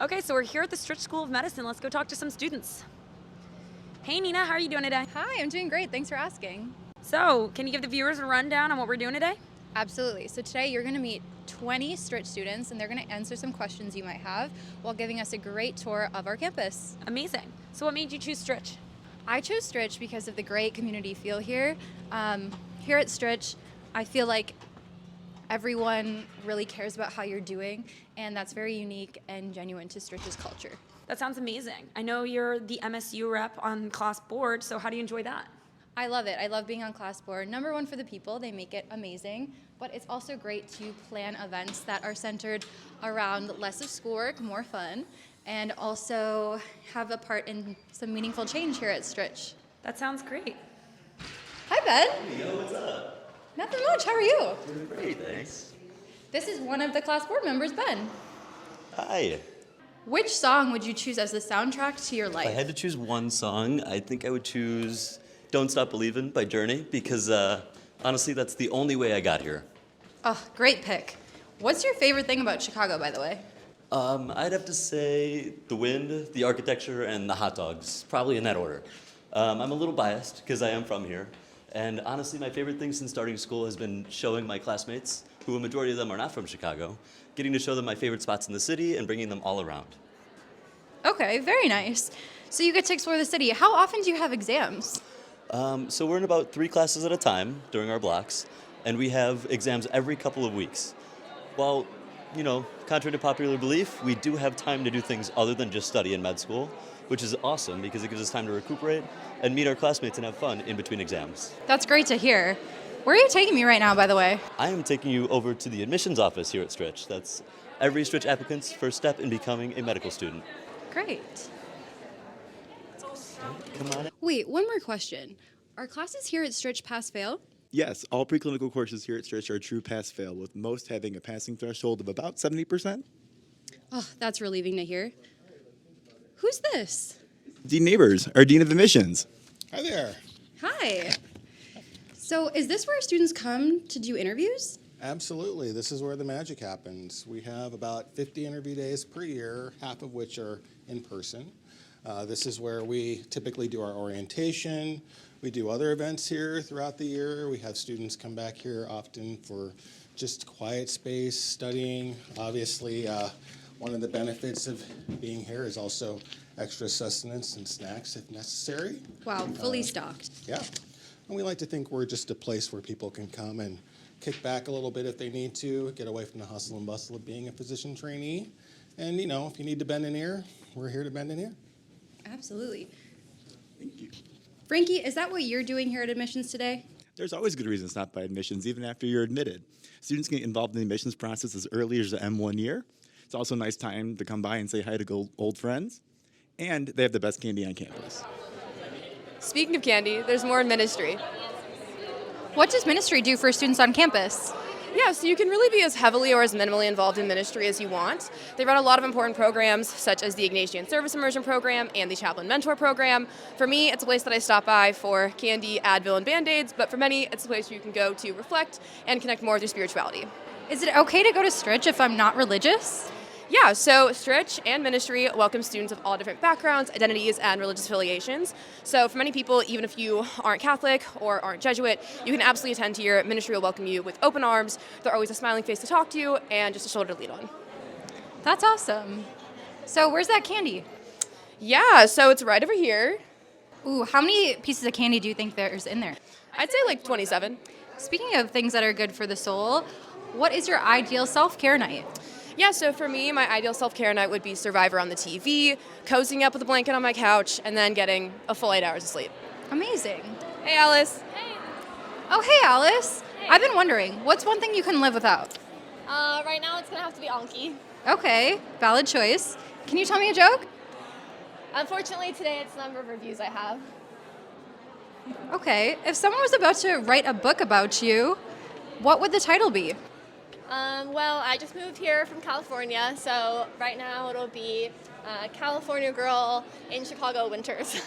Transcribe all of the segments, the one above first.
Okay, so we're here at the Stritch School of Medicine. Let's go talk to some students. Hey Nina, how are you doing today? Hi, I'm doing great. Thanks for asking. So, can you give the viewers a rundown on what we're doing today? Absolutely. So today you're going to meet 20 Stritch students and they're going to answer some questions you might have while giving us a great tour of our campus. Amazing. So what made you choose Stritch? I chose Stritch because of the great community feel here. Here at Stritch, I feel like everyone really cares about how you're doing, and that's very unique and genuine to Stritch's culture. That sounds amazing. I know you're the MSU rep on class board, so how do you enjoy that? I love it. I love being on class board. Number one for the people, they make it amazing, but it's also great to plan events that are centered around less of schoolwork, more fun, and also have a part in some meaningful change here at Stritch. That sounds great. Hi, Ben. Yo, what's up? Nothing much. How are you? Doing great, thanks. This is one of the class board members, Ben. Hi. Which song would you choose as the soundtrack to your life? If I had to choose one song, I think I would choose Don't Stop Believin' by Journey because honestly, that's the only way I got here. Oh, great pick. What's your favorite thing about Chicago, by the way? I'd have to say the wind, the architecture, and the hot dogs, probably in that order. I'm a little biased because I am from here. And honestly, my favorite thing since starting school has been showing my classmates, who a majority of them are not from Chicago, getting to show them my favorite spots in the city and bringing them all around. Okay, very nice. So you get to explore the city. How often do you have exams? So we're in about 3 classes at a time during our blocks, and we have exams every couple of weeks. Well, contrary to popular belief, we do have time to do things other than just study in med school, which is awesome because it gives us time to recuperate and meet our classmates and have fun in between exams. That's great to hear. Where are you taking me right now, by the way? I am taking you over to the admissions office here at Stritch. That's every Stritch applicant's first step in becoming a medical student. Great. Come on in. Wait, one more question. Are classes here at Stritch pass-fail? Yes, all preclinical courses here at Stritch are true pass-fail, with most having a passing threshold of about 70%. Oh, that's relieving to hear. Who's this? Dean Neighbors, our Dean of Admissions. Hi there. Hi. So is this where students come to do interviews? Absolutely. This is where the magic happens. We have about 50 interview days per year, half of which are in person. This is where we typically do our orientation. We do other events here throughout the year. We have students come back here often for just quiet space, studying. Obviously, one of the benefits of being here is also extra sustenance and snacks if necessary. Wow, fully stocked. Yeah. And we like to think we're just a place where people can come and kick back a little bit if they need to, get away from the hustle and bustle of being a physician trainee. And, if you need to bend an ear, we're here to bend an ear. Absolutely. Thank you. Frankie, is that what you're doing here at admissions today? There's always good reasons to stop by admissions, even after you're admitted. Students get involved in the admissions process as early as the M1 year. It's also a nice time to come by and say hi to old friends. And they have the best candy on campus. Speaking of candy, there's more in ministry. What does ministry do for students on campus? Yeah, so you can really be as heavily or as minimally involved in ministry as you want. They run a lot of important programs, such as the Ignatian Service Immersion Program and the Chaplain Mentor Program. For me, it's a place that I stop by for candy, Advil, and Band-Aids, but for many, it's a place where you can go to reflect and connect more with your spirituality. Is it okay to go to Stritch if I'm not religious? Yeah, so Stritch and ministry welcome students of all different backgrounds, identities, and religious affiliations. So for many people, even if you aren't Catholic or aren't Jesuit, you can absolutely attend here. Ministry will welcome you with open arms. They're always a smiling face to talk to and just a shoulder to lean on. That's awesome. So where's that candy? Yeah, so it's right over here. Ooh, how many pieces of candy do you think there's in there? I'd say like 27. Speaking of things that are good for the soul, what is your ideal self-care night? Yeah, so for me, my ideal self-care night would be Survivor on the TV, cozying up with a blanket on my couch, and then getting a full 8 hours of sleep. Amazing. Hey, Alice. Hey. Oh, hey, Alice. Hey. I've been wondering, what's one thing you can live without? Right now it's gonna have to be Anki. Okay, valid choice. Can you tell me a joke? Unfortunately, today it's the number of reviews I have. Okay, if someone was about to write a book about you, what would the title be? Well, I just moved here from California, so right now it'll be California Girl in Chicago Winters.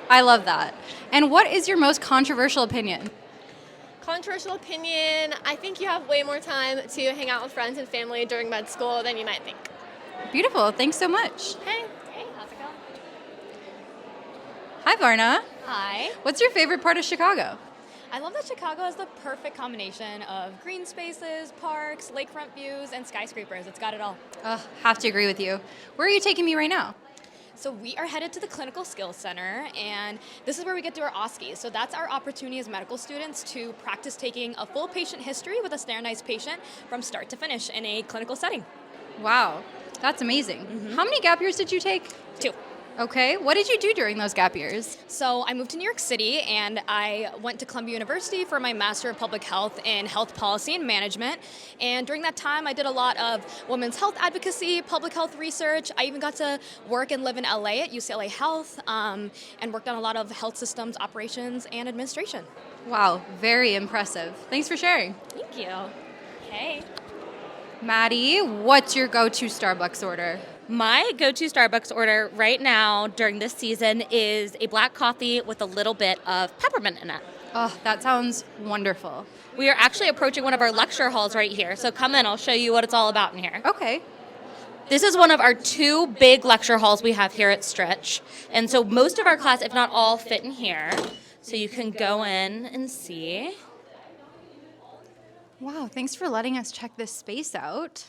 I love that. And what is your most controversial opinion? Controversial opinion, I think you have way more time to hang out with friends and family during med school than you might think. Beautiful. Thanks so much. Hey, how's it going? Hi, Varna. Hi. What's your favorite part of Chicago? I love that Chicago has the perfect combination of green spaces, parks, lakefront views, and skyscrapers. It's got it all. Have to agree with you. Where are you taking me right now? So we are headed to the Clinical Skills Center, and this is where we get to our OSCE. So that's our opportunity as medical students to practice taking a full patient history with a standardized patient from start to finish in a clinical setting. Wow, that's amazing. How many gap years did you take? 2. Okay, what did you do during those gap years? So I moved to New York City, and I went to Columbia University for my Master of Public Health in Health Policy and Management. And during that time, I did a lot of women's health advocacy, public health research. I even got to work and live in LA at UCLA Health, and worked on a lot of health systems operations and administration. Wow, very impressive. Thanks for sharing. Thank you. Hey. Maddie, what's your go-to Starbucks order? My go-to Starbucks order right now during this season is a black coffee with a little bit of peppermint in it. Oh, that sounds wonderful. We are actually approaching one of our lecture halls right here, so come in, I'll show you what it's all about in here. Okay. This is one of our 2 big lecture halls we have here at Stritch, and so most of our class, if not all, fit in here. So you can go in and see. Wow, thanks for letting us check this space out.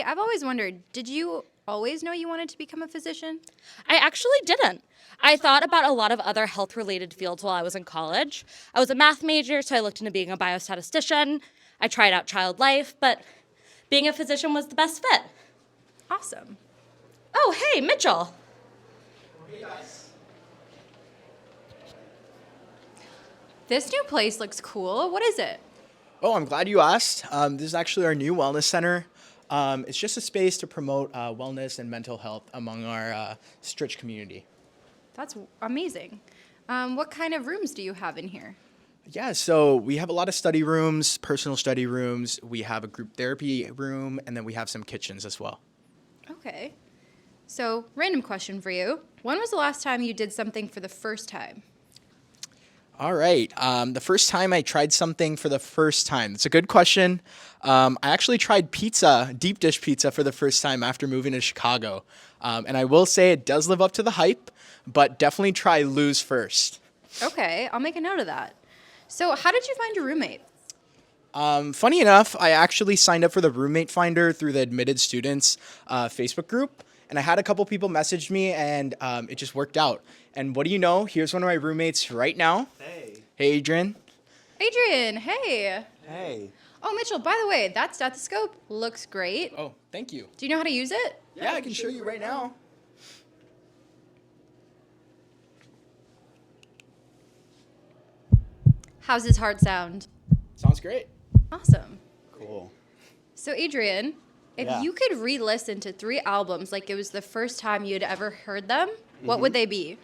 I've always wondered, did you always know you wanted to become a physician? I actually didn't. I thought about a lot of other health-related fields while I was in college. I was a math major, so I looked into being a biostatistician. I tried out child life, but being a physician was the best fit. Awesome. Oh, hey, Mitchell. This new place looks cool. What is it? Oh, I'm glad you asked. This is actually our new wellness center. It's just a space to promote wellness and mental health among our Stritch community. That's amazing. What kind of rooms do you have in here? Yeah, so we have a lot of study rooms, personal study rooms. We have a group therapy room, and then we have some kitchens as well. Okay. So, random question for you. When was the last time you did something for the first time? All right. The first time I tried something for the first time. It's a good question. I actually tried pizza, deep dish pizza, for the first time after moving to Chicago. And I will say it does live up to the hype, but definitely try Lou's first. Okay, I'll make a note of that. So, how did you find your roommate? Funny enough, I actually signed up for the roommate finder through the admitted students Facebook group. And I had a couple people message me, and it just worked out. And what do you know? Here's one of my roommates right now. Hey. Hey, Adrian. Adrian, hey. Hey. Oh, Mitchell, by the way, that stethoscope looks great. Oh, thank you. Do you know how to use it? Yeah, I can show you right now. How's his heart sound? Sounds great. Awesome. Cool. So, Adrian, if Yeah. you could re-listen to 3 albums like it was the first time you'd ever heard them, what would they be?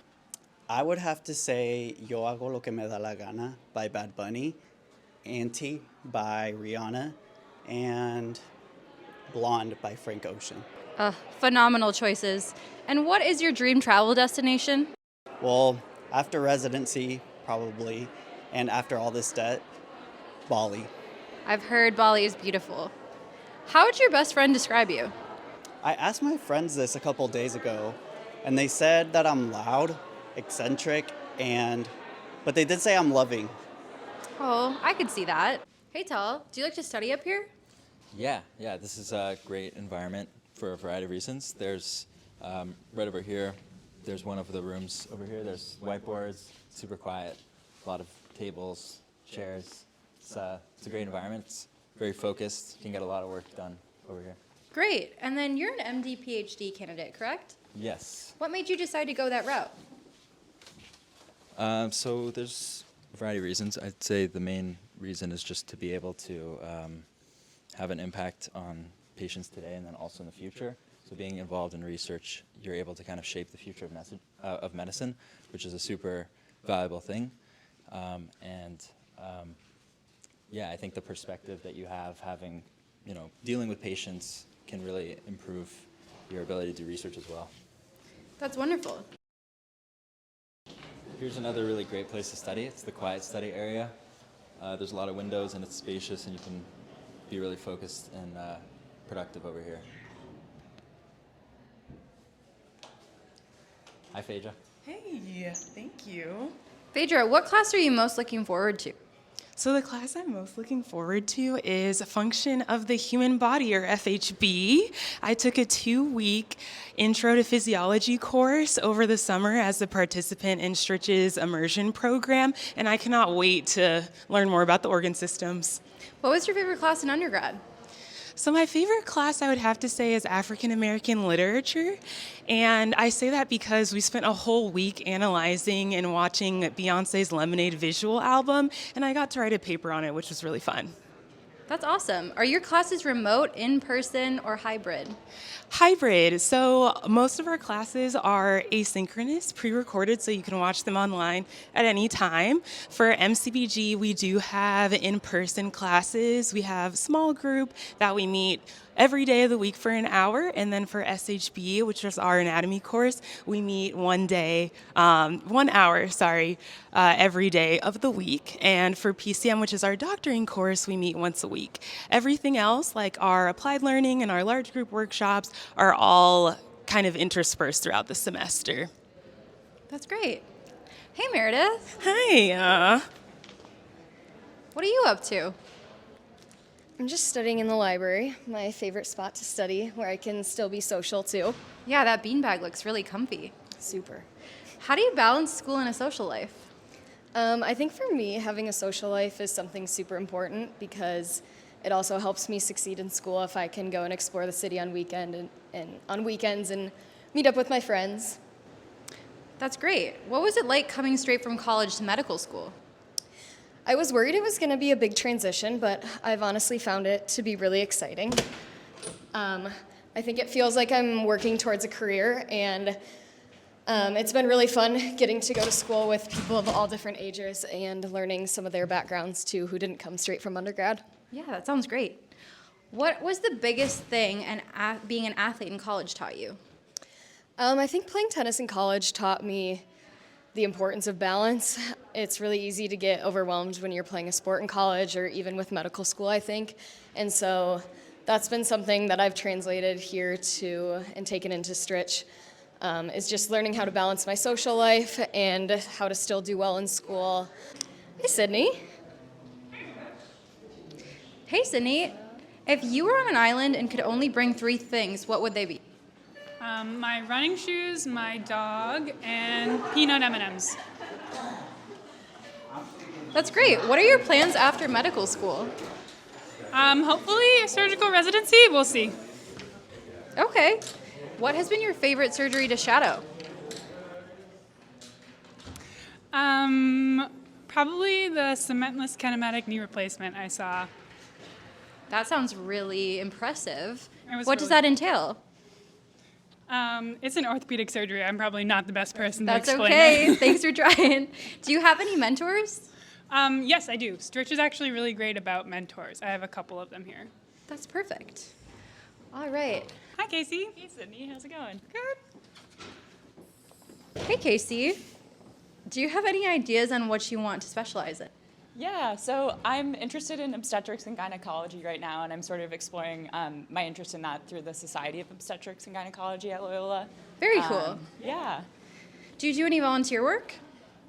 I would have to say Yo Hago Lo Que Me Da La Gana by Bad Bunny, Auntie by Rihanna, and Blonde by Frank Ocean. Phenomenal choices. And what is your dream travel destination? Well, after residency, probably, and after all this debt, Bali. I've heard Bali is beautiful. How would your best friend describe you? I asked my friends this a couple days ago, and they said that I'm loud, eccentric, but they did say I'm loving. Oh, I could see that. Hey, Tal, do you like to study up here? Yeah, this is a great environment for a variety of reasons. There's, right over here, there's one of the rooms over here. There's whiteboards, super quiet, a lot of tables, chairs. It's a great environment. It's very focused. You can get a lot of work done over here. Great. And then you're an MD PhD candidate, correct? Yes. What made you decide to go that route? So there's a variety of reasons. I'd say the main reason is just to be able to have an impact on patients today and then also in the future. So being involved in research, you're able to kind of shape the future of medicine, which is a super valuable thing. Yeah, I think the perspective that you have having, dealing with patients can really improve your ability to do research as well. That's wonderful. Here's another really great place to study. It's the quiet study area. There's a lot of windows and it's spacious and you can be really focused and productive over here. Hi, Phaedra. Hey, thank you. Phaedra, what class are you most looking forward to? So the class I'm most looking forward to is Function of the Human Body, or FHB. I took a 2-week Intro to Physiology course over the summer as a participant in Stritch's immersion program, and I cannot wait to learn more about the organ systems. What was your favorite class in undergrad? So my favorite class I would have to say is African American literature, and I say that because we spent a whole week analyzing and watching Beyonce's Lemonade visual album, and I got to write a paper on it, which was really fun. That's awesome. Are your classes remote, in person, or hybrid? Hybrid. So most of our classes are asynchronous, pre-recorded, so you can watch them online at any time. For MCBG, we do have in-person classes. We have small group that we meet every day of the week for an hour, and then for SHB, which is our anatomy course, we meet 1 hour, every day of the week. And for PCM, which is our doctoring course, we meet once a week. Everything else, like our applied learning and our large group workshops, are all kind of interspersed throughout the semester. That's great. Hey, Meredith. Hi. What are you up to? I'm just studying in the library, my favorite spot to study, where I can still be social too. Yeah, that beanbag looks really comfy. Super. How do you balance school and a social life? I think for me, having a social life is something super important because it also helps me succeed in school if I can go and explore the city on weekends and meet up with my friends. That's great. What was it like coming straight from college to medical school? I was worried it was going to be a big transition, but I've honestly found it to be really exciting. I think it feels like I'm working towards a career, and it's been really fun getting to go to school with people of all different ages and learning some of their backgrounds too who didn't come straight from undergrad. Yeah, that sounds great. What was the biggest thing being an athlete in college taught you? I think playing tennis in college taught me the importance of balance. It's really easy to get overwhelmed when you're playing a sport in college or even with medical school, I think. And so that's been something that I've translated here to and taken into Stritch, is just learning how to balance my social life and how to still do well in school. Hey, Sydney. Hey, Sydney. If you were on an island and could only bring 3 things, what would they be? My running shoes, my dog, and peanut M&Ms. That's great. What are your plans after medical school? Hopefully a surgical residency. We'll see. Okay. What has been your favorite surgery to shadow? Probably the cementless kinematic knee replacement I saw. That sounds really impressive. What does that entail? It's an orthopedic surgery. I'm probably not the best person That's to explain okay. it. Thanks for trying. Do you have any mentors? Yes, I do. Stritch is actually really great about mentors. I have a couple of them here. That's perfect. All right. Hi, Casey. Hey, Sydney. How's it going? Good. Hey, Casey. Do you have any ideas on what you want to specialize in? Yeah, so I'm interested in obstetrics and gynecology right now, and I'm sort of exploring my interest in that through the Society of Obstetrics and Gynecology at Loyola. Very cool. Yeah. Do you do any volunteer work?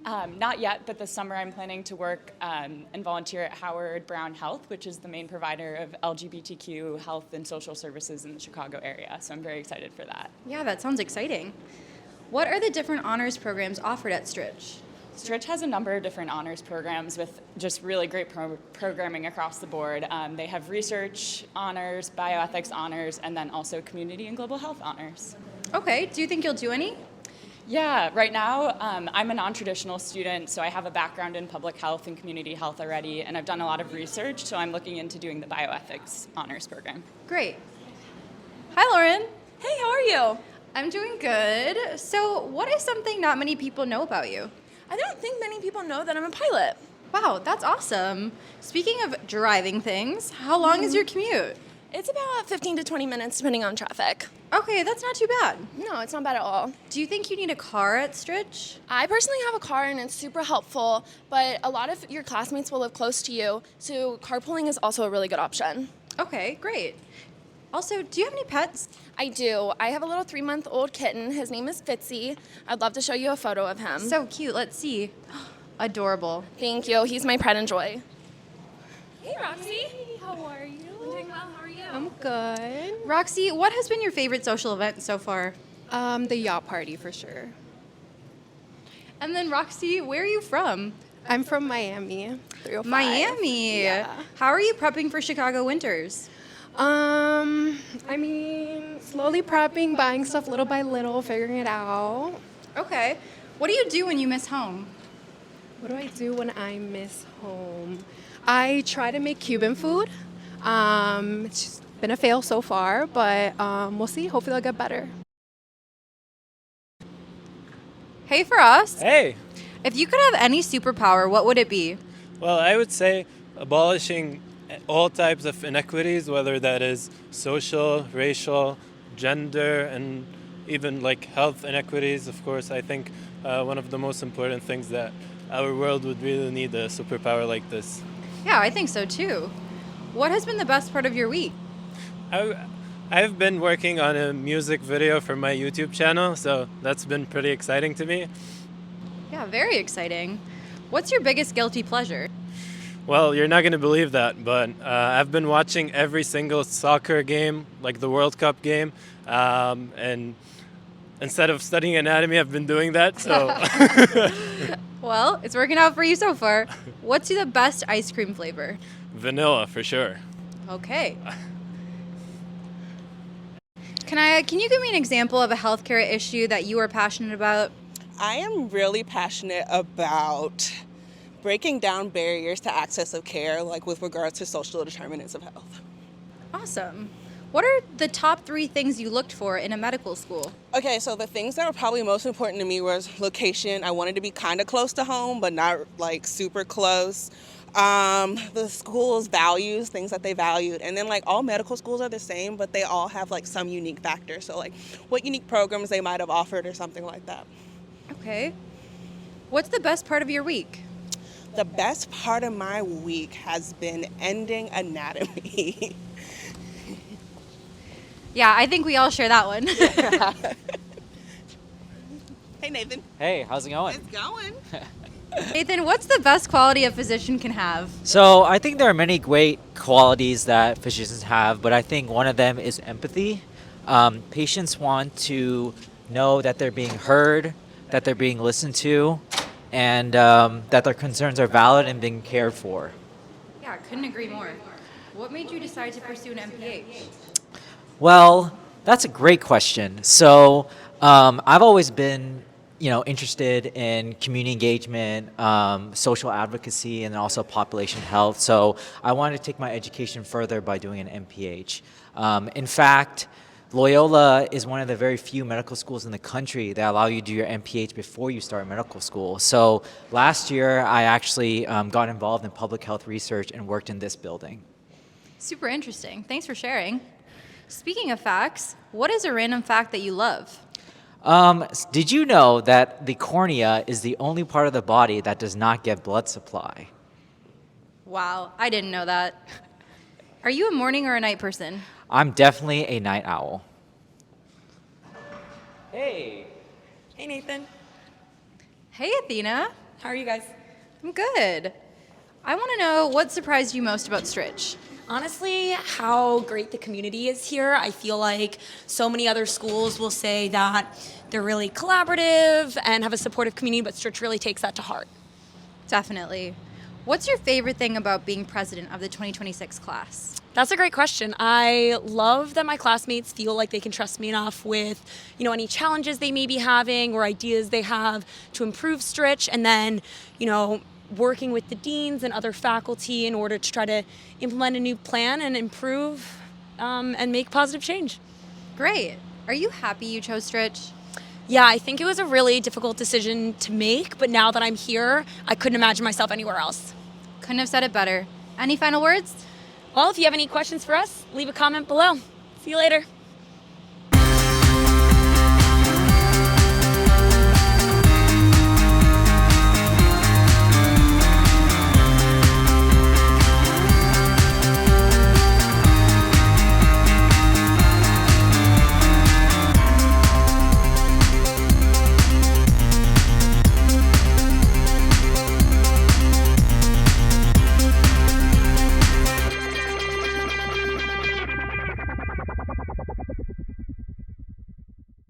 Not yet, but this summer I'm planning to work and volunteer at Howard Brown Health, which is the main provider of LGBTQ health and social services in the Chicago area, so I'm very excited for that. Yeah, that sounds exciting. What are the different honors programs offered at Stritch? Stritch has a number of different honors programs with just really great programming across the board. They have research honors, bioethics honors, and then also community and global health honors. Okay, do you think you'll do any? Yeah, right now I'm a non-traditional student, so I have a background in public health and community health already, and I've done a lot of research, so I'm looking into doing the bioethics honors program. Great. Hi, Lauren. Hey, how are you? I'm doing good. So what is something not many people know about you? I don't think many people know that I'm a pilot. Wow, that's awesome. Speaking of driving things, how long is your commute? It's about 15 to 20 minutes depending on traffic. Okay, that's not too bad. No, it's not bad at all. Do you think you need a car at Stritch? I personally have a car and it's super helpful, but a lot of your classmates will live close to you, so carpooling is also a really good option. Okay, great. Also, do you have any pets? I do. I have a little 3-month-old kitten. His name is Fitzy. I'd love to show you a photo of him. So cute. Let's see. Adorable. Thank you. He's my pride and joy. Hey, Roxy. How are you? I'm doing well. How are you? I'm good. Roxy, what has been your favorite social event so far? The yacht party for sure. And then Roxy, where are you from? I'm from Miami. 305. Miami. Yeah. How are you prepping for Chicago winters? I mean, slowly prepping, buying stuff little by little, figuring it out. Okay. What do you do when you miss home? What do I do when I miss home? I try to make Cuban food. It's been a fail so far, but we'll see. Hopefully, I'll get better. Hey, for us. Hey. If you could have any superpower, what would it be? Well, I would say abolishing all types of inequities, whether that is social, racial, gender, and even like health inequities. Of course, I think one of the most important things that our world would really need a superpower like this. Yeah, I think so too. What has been the best part of your week? I've been working on a music video for my YouTube channel, so that's been pretty exciting to me. Yeah, very exciting. What's your biggest guilty pleasure? Well, you're not going to believe that, but I've been watching every single soccer game, like the World Cup game, and instead of studying anatomy, I've been doing that, so... Well, it's working out for you so far. What's the best ice cream flavor? Vanilla, for sure. Okay. Can you give me an example of a healthcare issue that you are passionate about? I am really passionate about breaking down barriers to access of care, like with regards to social determinants of health. Awesome. What are the top 3 things you looked for in a medical school? Okay, so the things that were probably most important to me was location. I wanted to be kind of close to home, but not like super close. The school's values, things that they valued. And then like all medical schools are the same, but they all have like some unique factors. So like what unique programs they might have offered or something like that. Okay. What's the best part of your week? The best part of my week has been ending anatomy. Yeah, I think we all share that one. Hey, Nathan. Hey, how's it going? It's going. Nathan, what's the best quality a physician can have? So I think there are many great qualities that physicians have, but I think one of them is empathy. Patients want to know that they're being heard, that they're being listened to, and that their concerns are valid and being cared for. Yeah, couldn't agree more. What made you decide to pursue an MPH? Well, that's a great question. So I've always been, interested in community engagement, social advocacy, and also population health. So I wanted to take my education further by doing an MPH. In fact, Loyola is one of the very few medical schools in the country that allow you to do your MPH before you start medical school. So last year, I actually got involved in public health research and worked in this building. Super interesting. Thanks for sharing. Speaking of facts, what is a random fact that you love? Did you know that the cornea is the only part of the body that does not get blood supply? Wow, I didn't know that. Are you a morning or a night person? I'm definitely a night owl. Hey. Hey, Nathan. Hey, Athena. How are you guys? I'm good. I want to know what surprised you most about Stritch. Honestly, how great the community is here. I feel like so many other schools will say that they're really collaborative and have a supportive community, but Stritch really takes that to heart. Definitely. What's your favorite thing about being president of the 2026 class? That's a great question. I love that my classmates feel like they can trust me enough with, any challenges they may be having or ideas they have to improve Stritch, and then, working with the deans and other faculty in order to try to implement a new plan and improve and make positive change. Great. Are you happy you chose Stritch? Yeah, I think it was a really difficult decision to make, but now that I'm here, I couldn't imagine myself anywhere else. Couldn't have said it better. Any final words? Well, if you have any questions for us, leave a comment below. See you later.